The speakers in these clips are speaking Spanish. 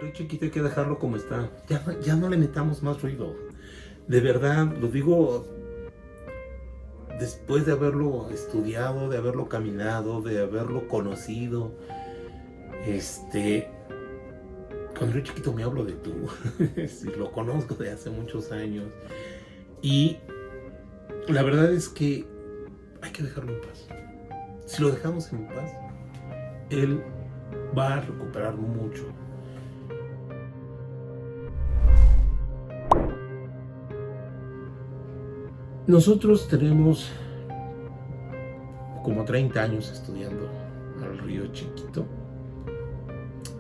río Chiquito hay que dejarlo como está. Ya no le metamos más ruido. De verdad, lo digo después de haberlo estudiado, de haberlo caminado, de haberlo conocido. Con el río Chiquito me hablo de tú. Sí, lo conozco de hace muchos años. Y la verdad es que hay que dejarlo en paz. Si lo dejamos en paz, él va a recuperar mucho. Nosotros tenemos como 30 años estudiando al río Chiquito.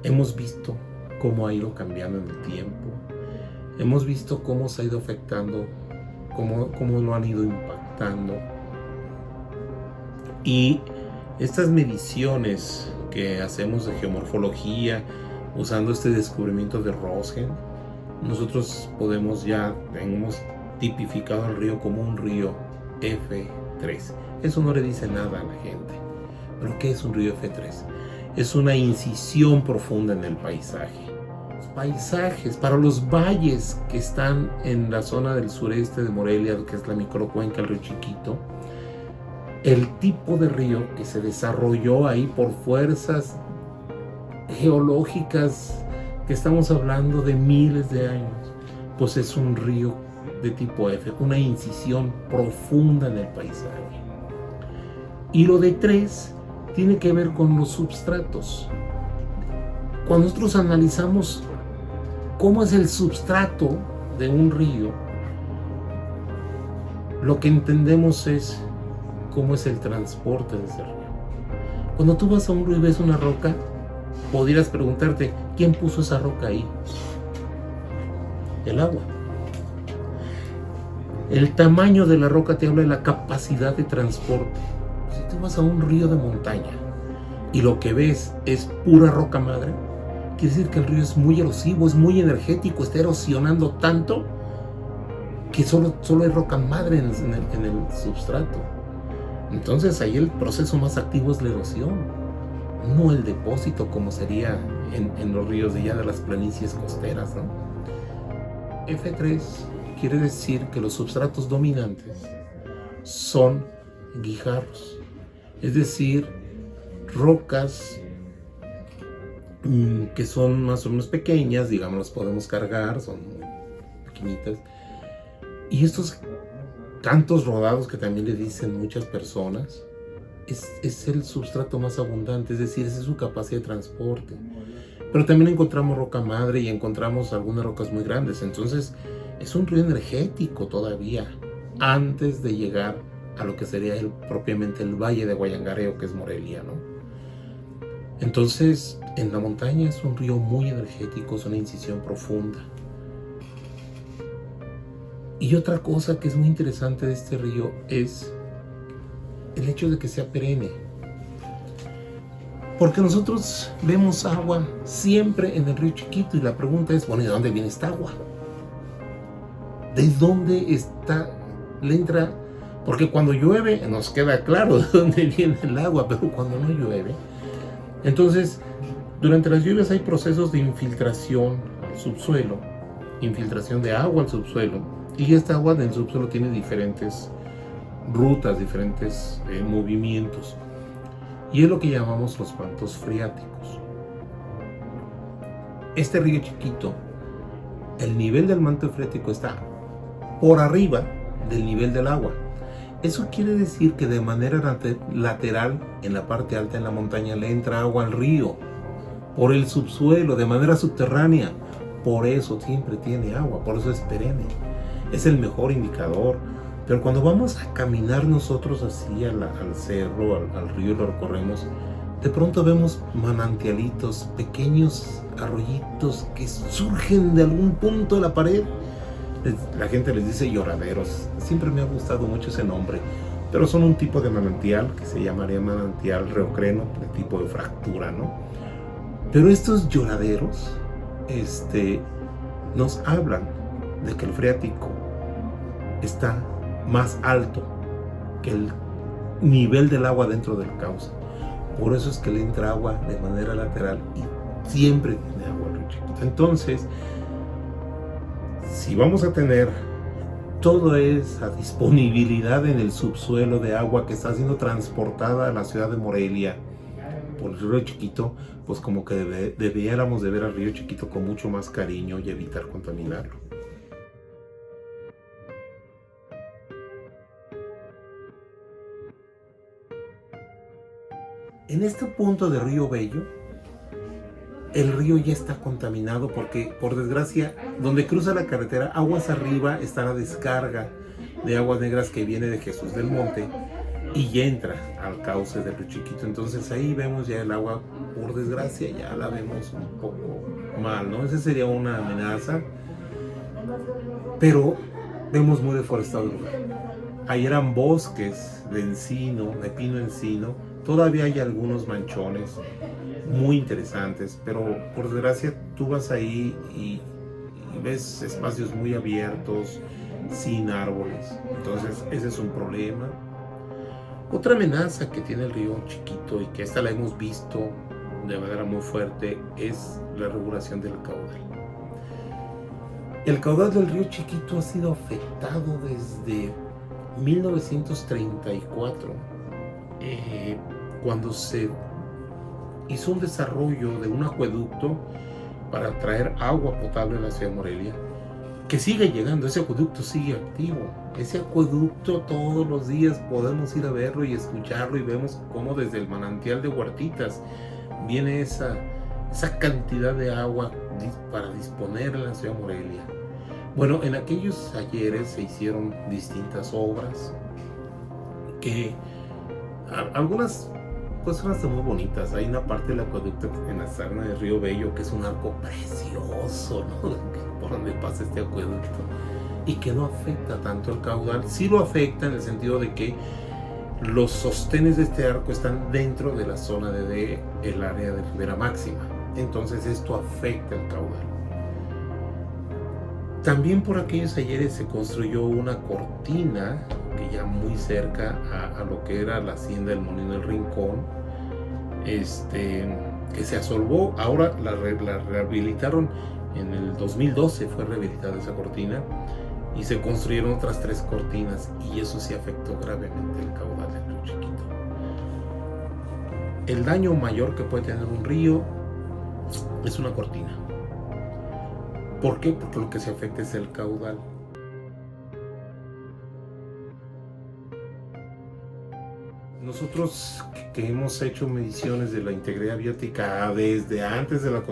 Hemos visto cómo ha ido cambiando en el tiempo. Hemos visto cómo se ha ido afectando, cómo lo han ido impactando. Y estas mediciones que hacemos de geomorfología, usando este descubrimiento de Roentgen, nosotros hemos tipificado al río como un río F3. Eso no le dice nada a la gente. ¿Pero qué es un río F3? Es una incisión profunda en el paisaje. Los paisajes para los valles que están en la zona del sureste de Morelia, que es la microcuenca del río Chiquito, el tipo de río que se desarrolló ahí por fuerzas geológicas que estamos hablando de miles de años, pues es un río de tipo F, una incisión profunda en el paisaje. Y lo de 3 tiene que ver con los substratos. Cuando nosotros analizamos cómo es el substrato de un río, lo que entendemos es cómo es el transporte de ese río. Cuando tú vas a un río y ves una roca, podrías preguntarte, ¿quién puso esa roca ahí? El agua. El tamaño de la roca te habla de la capacidad de transporte. Si tú vas a un río de montaña y lo que ves es pura roca madre, quiere decir que el río es muy erosivo, es muy energético, está erosionando tanto que solo hay roca madre en el substrato. Entonces ahí el proceso más activo es la erosión, no el depósito como sería en los ríos de las planicies costeras, ¿no? F3 quiere decir que los substratos dominantes son guijarros, es decir, rocas que son más o menos pequeñas, digamos, las podemos cargar, son muy pequeñitas. Y estos cantos rodados que también le dicen muchas personas, es el substrato más abundante, es decir, esa es su capacidad de transporte. Pero también encontramos roca madre y encontramos algunas rocas muy grandes, entonces es un río energético todavía, antes de llegar a lo que sería propiamente el Valle de Guayangareo, que es Morelia, ¿no? Entonces, en la montaña es un río muy energético, es una incisión profunda. Y otra cosa que es muy interesante de este río es el hecho de que sea perenne. Porque nosotros vemos agua siempre en el río Chiquito y la pregunta es, bueno, ¿y de dónde viene esta agua? ¿De dónde le entra? Porque cuando llueve nos queda claro de dónde viene el agua, pero cuando no llueve, entonces durante las lluvias hay procesos de infiltración al subsuelo, infiltración de agua al subsuelo, y esta agua del subsuelo tiene diferentes rutas, diferentes movimientos, y es lo que llamamos los mantos freáticos. Este río Chiquito, el nivel del manto freático está por arriba del nivel del agua. Eso quiere decir que de manera lateral, en la parte alta de la montaña, le entra agua al río por el subsuelo, de manera subterránea. Por eso siempre tiene agua, por eso es perenne. Es el mejor indicador. Pero cuando vamos a caminar nosotros así al cerro, al río, y lo recorremos, de pronto vemos manantialitos, pequeños arroyitos que surgen de algún punto de la pared. La gente les dice lloraderos. Siempre me ha gustado mucho ese nombre, pero son un tipo de manantial que se llamaría manantial reocreno, de tipo de fractura, ¿no? Pero estos lloraderos nos hablan de que el freático está más alto que el nivel del agua dentro del cauce. Por eso es que le entra agua de manera lateral y siempre tiene agua el río Chiquito. Entonces, si vamos a tener toda esa disponibilidad en el subsuelo de agua que está siendo transportada a la ciudad de Morelia por el río Chiquito, pues como que debiéramos de ver al río Chiquito con mucho más cariño y evitar contaminarlo. En este punto de Río Bello, el río ya está contaminado porque, por desgracia, donde cruza la carretera, aguas arriba está la descarga de aguas negras que viene de Jesús del Monte y ya entra al cauce del río Chiquito. Entonces ahí vemos ya el agua, por desgracia, ya la vemos un poco mal, ¿no? Esa sería una amenaza, pero vemos muy deforestado el lugar. Ahí eran bosques de encino, de pino encino. Todavía hay algunos manchones muy interesantes, pero por desgracia tú vas ahí y ves espacios muy abiertos, sin árboles. Entonces ese es un problema. Otra amenaza que tiene el río Chiquito, y que esta la hemos visto de manera muy fuerte, es la regulación del caudal. El caudal del río Chiquito ha sido afectado desde 1934, cuando se hizo un desarrollo de un acueducto para traer agua potable a la ciudad de Morelia, que sigue llegando. Ese acueducto sigue activo. Ese acueducto todos los días podemos ir a verlo y escucharlo, y vemos cómo desde el manantial de Huertitas viene esa cantidad de agua para disponer en la ciudad de Morelia. Bueno, en aquellos ayeres se hicieron distintas obras que algunas pues son hasta muy bonitas. Hay una parte del acueducto en la zona de Río Bello que es un arco precioso, ¿no? Por donde pasa este acueducto, y que no afecta tanto el caudal. Sí lo afecta en el sentido de que los sostenes de este arco están dentro de la zona del área de ribera máxima. Entonces esto afecta el caudal. También por aquellos ayeres se construyó una cortina que ya muy cerca a lo que era la hacienda del Molino del Rincón, que se asolvó. Ahora la rehabilitaron. En el 2012 fue rehabilitada esa cortina y se construyeron otras 3 cortinas, y eso sí afectó gravemente el caudal del río Chiquito. El daño mayor que puede tener un río es una cortina. ¿Por qué? Porque lo que se afecta es el caudal. Nosotros que hemos hecho mediciones de la integridad biótica desde antes de la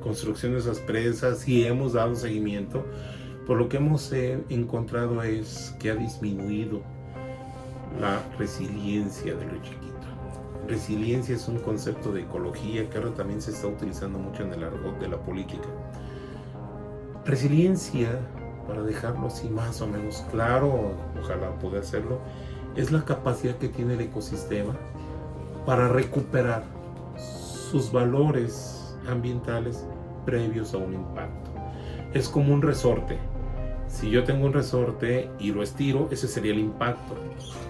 construcción de esas presas y hemos dado seguimiento, por lo que hemos encontrado es que ha disminuido la resiliencia del río Chiquito. Resiliencia es un concepto de ecología que ahora también se está utilizando mucho en el argot de la política. Resiliencia, para dejarlo así más o menos claro, ojalá pueda hacerlo, es la capacidad que tiene el ecosistema para recuperar sus valores ambientales previos a un impacto. Es como un resorte. Si yo tengo un resorte y lo estiro, ese sería el impacto,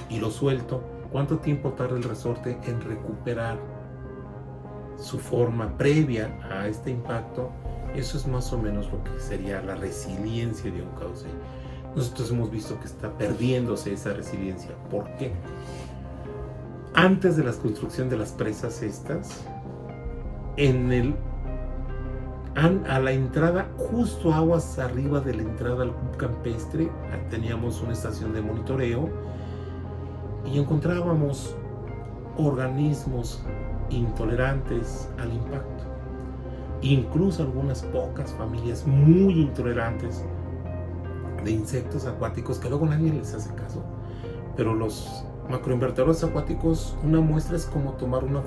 y lo suelto, ¿cuánto tiempo tarda el resorte en recuperar su forma previa a este impacto? Eso es más o menos lo que sería la resiliencia de un cauce. Nosotros hemos visto que está perdiéndose esa resiliencia. ¿Por qué? Antes de la construcción de las presas estas, a la entrada, justo aguas arriba de la entrada al campestre, teníamos una estación de monitoreo y encontrábamos organismos intolerantes al impacto. Incluso algunas pocas familias muy intolerantes de insectos acuáticos que luego nadie les hace caso. Pero los macroinvertebrados acuáticos, una muestra es como tomar una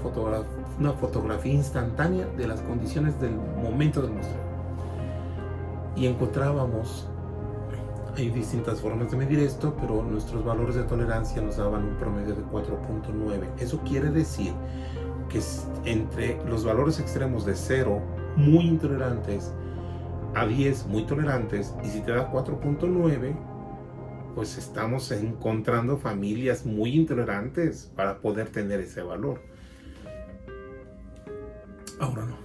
fotografía instantánea de las condiciones del momento del muestreo. Y encontrábamos, hay distintas formas de medir esto, pero nuestros valores de tolerancia nos daban un promedio de 4.9. Eso quiere decir que entre los valores extremos de 0, muy intolerantes, a 10, muy tolerantes, y si te da 4.9, pues estamos encontrando familias muy intolerantes para poder tener ese valor. Ahora no.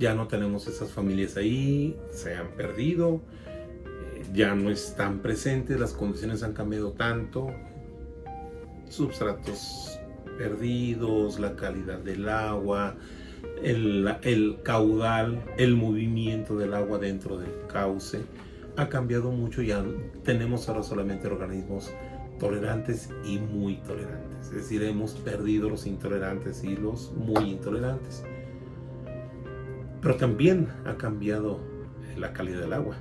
Ya no tenemos esas familias ahí, se han perdido, ya no están presentes, las condiciones han cambiado tanto, substratos perdidos, la calidad del agua, el caudal, el movimiento del agua dentro del cauce ha cambiado mucho. Ya tenemos ahora solamente organismos tolerantes y muy tolerantes, es decir, hemos perdido los intolerantes y los muy intolerantes. Pero también ha cambiado la calidad del agua.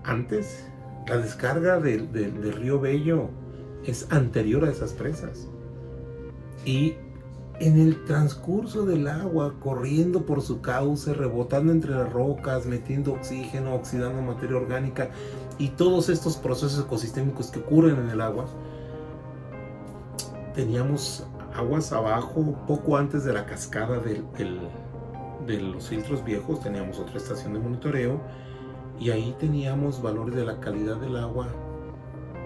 Antes, la descarga del río Bello es anterior a esas presas. Y en el transcurso del agua, corriendo por su cauce, rebotando entre las rocas, metiendo oxígeno, oxidando materia orgánica y todos estos procesos ecosistémicos que ocurren en el agua, teníamos aguas abajo, poco antes de la cascada de los filtros viejos, teníamos otra estación de monitoreo y ahí teníamos valores de la calidad del agua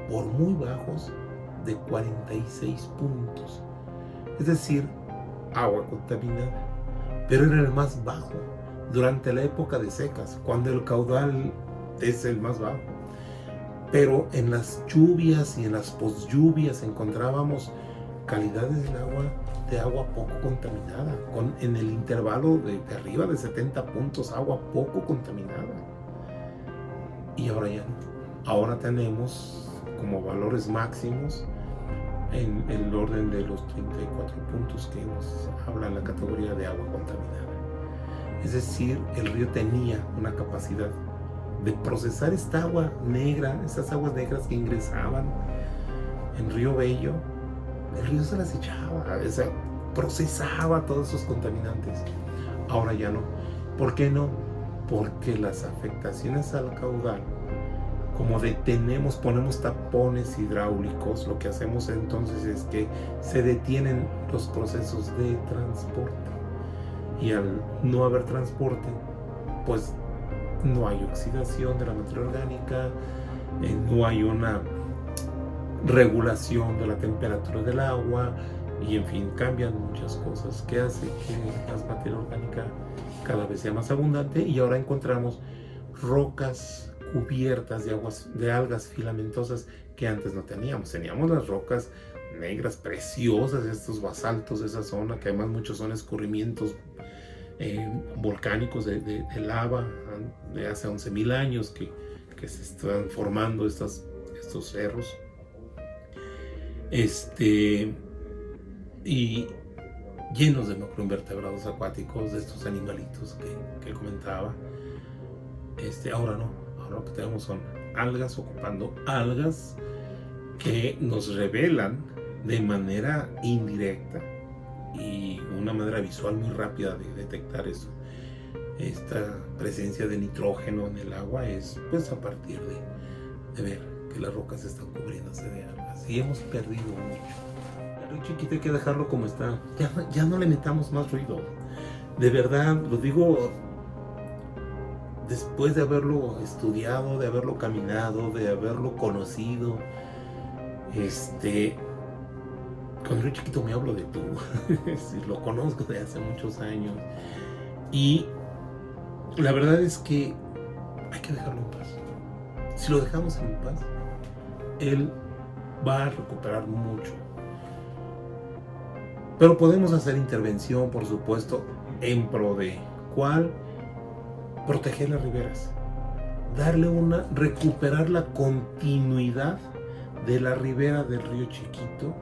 por muy bajos de 46 puntos. Es decir, agua contaminada, pero era el más bajo durante la época de secas, cuando el caudal es el más bajo. Pero en las lluvias y en las poslluvias encontrábamos calidades de agua poco contaminada, en el intervalo de arriba de 70 puntos, agua poco contaminada. Y ahora ya no. Ahora tenemos como valores máximos en el orden de los 34 puntos que nos habla en la categoría de agua contaminada. Es decir, el río tenía una capacidad de procesar esta agua negra, estas aguas negras que ingresaban en Río Bello. El río se las echaba, procesaba todos esos contaminantes. Ahora ya no. ¿Por qué no? Porque las afectaciones al caudal, como ponemos tapones hidráulicos, lo que hacemos entonces es que se detienen los procesos de transporte. Y al no haber transporte, pues no hay oxidación de la materia orgánica, no hay una regulación de la temperatura del agua y en fin, cambian muchas cosas que hace que la materia orgánica cada vez sea más abundante. Y ahora encontramos rocas cubiertas de algas filamentosas que antes no teníamos. Teníamos las rocas negras preciosas, estos basaltos de esa zona, que además muchos son escurrimientos volcánicos de lava de hace 11.000 años que se están formando estos cerros. Y llenos de macroinvertebrados acuáticos, de estos animalitos que comentaba. Ahora no, ahora lo que tenemos son algas ocupando algas que nos revelan de manera indirecta y una manera visual muy rápida de detectar eso. Esta presencia de nitrógeno en el agua es pues a partir de ver que las rocas están cubriéndose de algas y hemos perdido mucho. El río Chiquito hay que dejarlo como está, ya no le metamos más ruido. De verdad, lo digo después de haberlo estudiado, de haberlo caminado, de haberlo conocido. Con el río Chiquito me hablo de tú. Lo conozco de hace muchos años y la verdad es que hay que dejarlo en paz. Si lo dejamos en paz, él va a recuperar mucho. Pero podemos hacer intervención, por supuesto, en pro de ¿cuál? Proteger las riberas, recuperar la continuidad de la ribera del río Chiquito,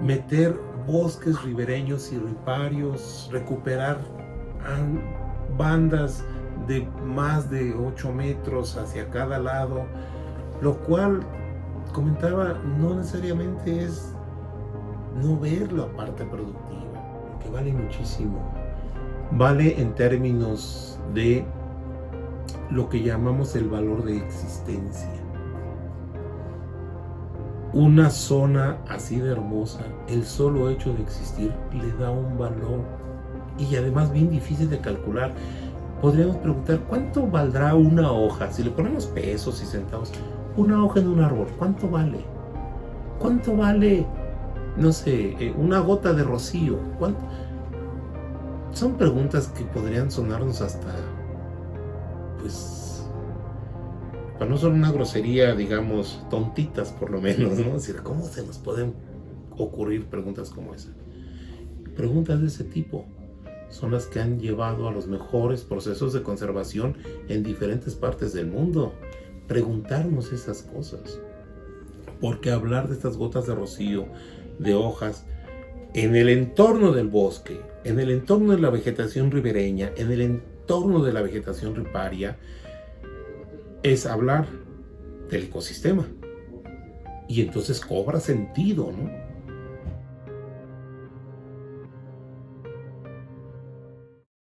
meter bosques ribereños y riparios, recuperar bandas de más de 8 metros hacia cada lado, lo cual, comentaba, no necesariamente es no ver la parte productiva, porque vale muchísimo. Vale en términos de lo que llamamos el valor de existencia. Una zona así de hermosa, el solo hecho de existir le da un valor y además bien difícil de calcular. Podríamos preguntar, ¿cuánto valdrá una hoja? Si le ponemos pesos y centavos, una hoja en un árbol, ¿cuánto vale? ¿Cuánto vale, no sé, una gota de rocío? ¿Cuánto? Son preguntas que podrían sonarnos hasta, pues, para no ser una grosería, digamos, tontitas por lo menos, ¿no? Es decir, ¿cómo se nos pueden ocurrir preguntas como esa? Preguntas de ese tipo son las que han llevado a los mejores procesos de conservación en diferentes partes del mundo. Preguntarnos esas cosas. Porque hablar de estas gotas de rocío, de hojas, en el entorno del bosque, en el entorno de la vegetación ribereña, en el entorno de la vegetación riparia, es hablar del ecosistema. Y entonces cobra sentido, ¿no?